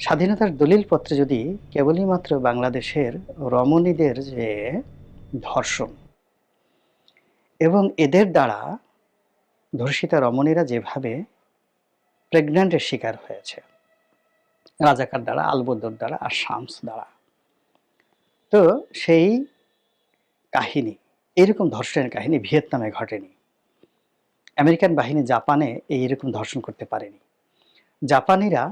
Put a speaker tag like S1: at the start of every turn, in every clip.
S1: স্বাধীনতার দলিলপত্রে যদি কেবলই মাত্র বাংলাদেশের রমণীদের যে ধর্ষণ এবং এদের দ্বারা ধর্ষিতা রমণীরা যেভাবে প্রেগন্যান্টের শিকার হয়েছে রাজাকার দ্বারা, আলবদর দ্বারা আর শামস দ্বারা, তো সেই কাহিনী, এরকম ধর্ষণের কাহিনী ভিয়েতনামে ঘটেনি। আমেরিকান বাহিনী জাপানে এইরকম ধর্ষণ করতে পারেনি। জাপানিরা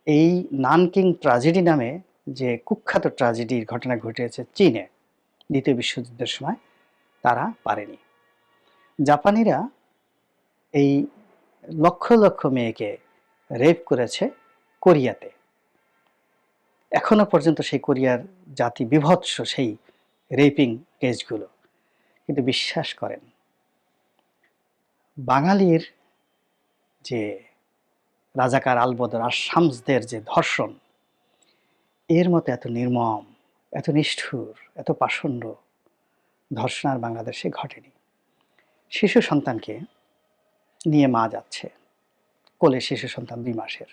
S1: এই নানকিং ট্র্যাজেডি নামে যে কুখ্যাত ট্র্যাজেডির ঘটনা ঘটেছে চীনে দ্বিতীয় বিশ্বযুদ্ধের সময়, তারা পারেনি। জাপানিরা এই লক্ষ লক্ষ মেয়েকে রেপ করেছে কোরিয়াতে। এখনো পর্যন্ত সেই কোরিয়ার জাতি বিভৎস সেই রেপিং কেসগুলো। কিন্তু বিশ্বাস করেন, বাঙালির যে রাজাকার আলবদর আর শামসদের যে ধর্ষণ, এর মতো এত নির্মম, এত নিষ্ঠুর, এত পাষণ্ড ধর্ষণ আর বাংলাদেশে ঘটেনি। শিশু সন্তানকে নিয়ে মা যাচ্ছে, কোলে শিশু সন্তান 2 মাসের,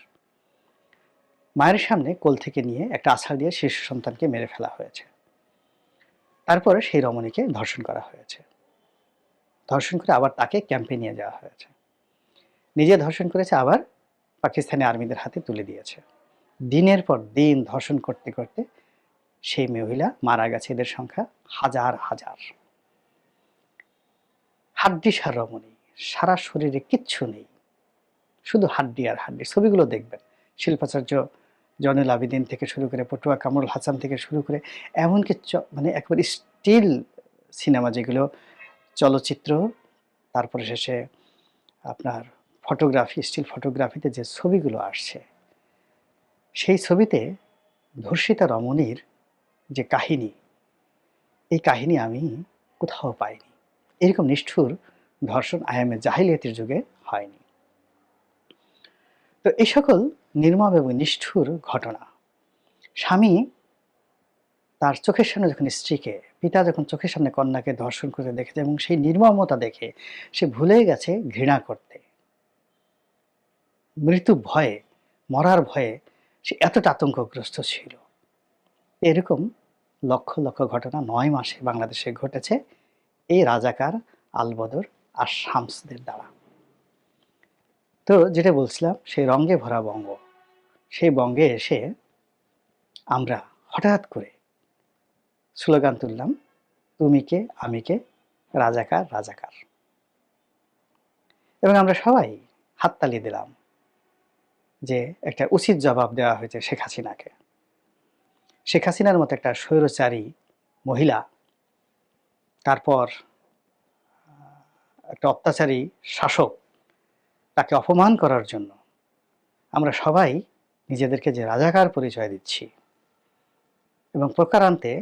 S1: মায়ের সামনে কোল থেকে নিয়ে একটা আছাড় দিয়ে শিশু সন্তানকে মেরে ফেলা হয়েছে। তারপরে সেই রমণীকে ধর্ষণ করা হয়েছে। ধর্ষণ করে আবার তাকে ক্যাম্পে নিয়ে যাওয়া হয়েছে। নিজে ধর্ষণ করেছে, আবার পাকিস্তানি আর্মিদের হাতে তুলে দিয়েছে। দিনের পর দিন ধর্ষণ করতে করতে সেই মহিলা মারা গেছে। এদের সংখ্যা হাজার হাজার। হাড্ডিসার রমণী, সারা শরীরে কিচ্ছু নেই, শুধু হাড্ডি আর হাড্ডি। ছবিগুলো দেখবেন, শিল্পাচার্য জয়নুল আবেদিন থেকে শুরু করে পটুয়া কামরুল হাসান থেকে শুরু করে এমনকি মানে একবার স্টিল সিনেমা যেগুলো চলচ্চিত্র, তারপরে শেষে আপনার ফটোগ্রাফি, স্টিল ফটোগ্রাফিতে যে ছবিগুলো আসছে, সেই ছবিতে ধর্ষিতা রমণীর যে কাহিনী, এই কাহিনী আমি কোথাও পাইনি। এরকম নিষ্ঠুর ধর্ষণ আয়ামে জাহিলিয়াতের যুগে হয়নি। তো এই সকল নির্মম এবং নিষ্ঠুর ঘটনা, স্বামী তার চোখের সামনে যখন স্ত্রীকে, পিতা যখন চোখের সামনে কন্যাকে ধর্ষণ করতে দেখেছে এবং সেই নির্মমতা দেখে সে ভুলে গেছে ঘৃণা করতে। মৃত্যু ভয়ে, মরার ভয়ে সে এতটা আতঙ্কগ্রস্ত ছিল। এরকম লক্ষ লক্ষ ঘটনা 9 মাসে বাংলাদেশে ঘটেছে এই রাজাকার আলবদর আর শামসদের দ্বারা। তো যেটা বলছিলাম, সেই রঙে ভরা বঙ্গ, সেই বঙ্গে এসে আমরা হঠাৎ করে স্লোগান তুললাম, তুমি কে আমি কে, রাজাকার রাজাকার। এবং আমরা সবাই হাততালি দিলাম যে একটা উচিত জবাব দেওয়া হয়েছে শেখ হাসিনাকে। শেখ হাসিনার মতো একটা স্বৈরচারী মহিলা, তারপর একটা অত্যাচারী শাসক, তাকে অপমান করার জন্য আমরা সবাই নিজেদেরকে যে রাজাকার পরিচয় দিচ্ছি এবং প্রকারান্তে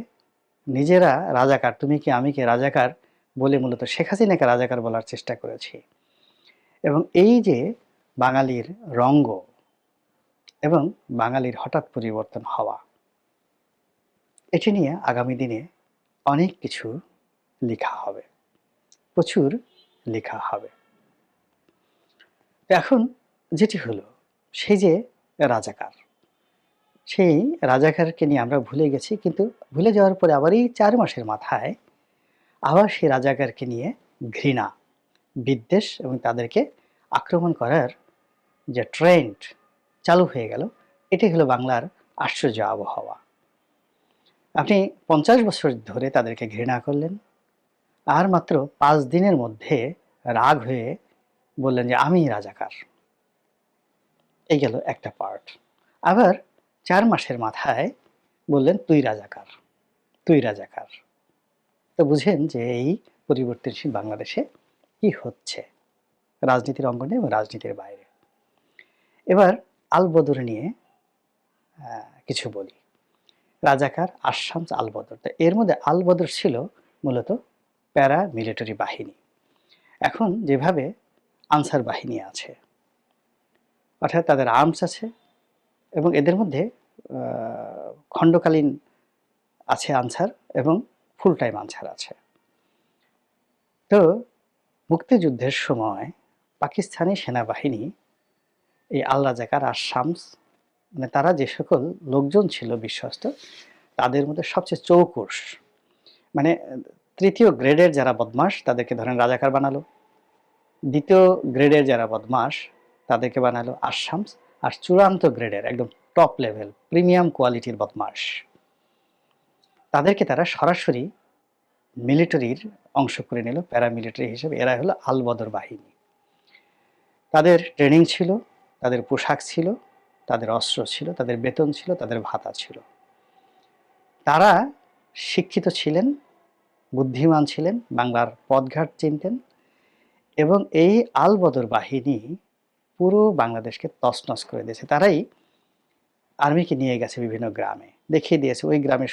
S1: নিজেরা রাজাকার, তুমি কি আমি কে রাজাকার বলে মূলত শেখ হাসিনাকে রাজাকার বলার চেষ্টা করেছি। এবং এই যে বাঙালির রঙ্গ এবং বাঙালির হঠাৎ পরিবর্তন হওয়া, এটি নিয়ে আগামী দিনে অনেক কিছু লেখা হবে, প্রচুর লেখা হবে। এখন যেটি হলো, সেই যে রাজাকার, সেই রাজাকারকে নিয়ে আমরা ভুলে গেছি, কিন্তু ভুলে যাওয়ার পরে আবার এই 4 মাসের মাথায় আবার সেই রাজাকারকে নিয়ে ঘৃণা, বিদ্বেষ এবং তাদেরকে আক্রমণ করার যে ট্রেন্ড চালু হয়ে গেল, এটি হলো বাংলার আশ্চর্য আবহাওয়া। আপনি 50 বছর ধরে তাদেরকে ঘৃণা করলেন, আর মাত্র 5 দিনের মধ্যে রাগ হয়ে বললেন যে আমি রাজাকার। এই গেল একটা পার্ট। আবার 4 মাসের মাথায় বললেন তুই রাজাকার, তুই রাজাকার। তো বুঝেন যে এই পরিবর্তনশীল বাংলাদেশে কি হচ্ছে রাজনীতির অঙ্গনে এবং রাজনীতির বাইরে। এবার আলবদর নিয়ে কিছু বলি। রাজাকার, আশামস, আলবদর। তো এর মধ্যে আলবদর ছিল মূলত প্যারা মিলিটারি বাহিনী। এখন যেভাবে আনসার বাহিনী আছে, অর্থাৎ তাদের আর্মস আছে এবং এদের মধ্যে খণ্ডকালীন আছে আনসার এবং ফুল টাইম আনসার আছে। তো মুক্তিযুদ্ধের সময় পাকিস্তানি সেনাবাহিনী এই আল রাজাকার আর শামস মানে তারা যে সকল লোকজন ছিল বিশ্বস্ত, তাদের মধ্যে সবচেয়ে চৌকুশ, মানে ৩য় গ্রেডের যারা বদমাশ তাদেরকে ধরেন রাজাকার বানালো, ২য় গ্রেডের যারা বদমাশ তাদেরকে বানালো আশামস, আর চূড়ান্ত গ্রেডের একদম টপ লেভেল প্রিমিয়াম কোয়ালিটির বদমাশ তাদেরকে তারা সরাসরি মিলিটারির অংশ করে নিল, প্যারামিলিটারি হিসেবে। এরা হলো আল বদর বাহিনী। তাদের ট্রেনিং ছিল, তাদের পোশাক ছিল, তাদের অস্ত্র ছিল, তাদের বেতন ছিল, তাদের ভাতা ছিল। তারা শিক্ষিত ছিলেন, বুদ্ধিমান ছিলেন, বাংলার পথঘাট চিনতেন, এবং এই আল বদর বাহিনী পুরো বাংলাদেশকে তছনছ করে দিয়েছে। তারাই আর্মিকে নিয়ে গেছে বিভিন্ন গ্রামে, দেখিয়ে দিয়েছে ওই গ্রামের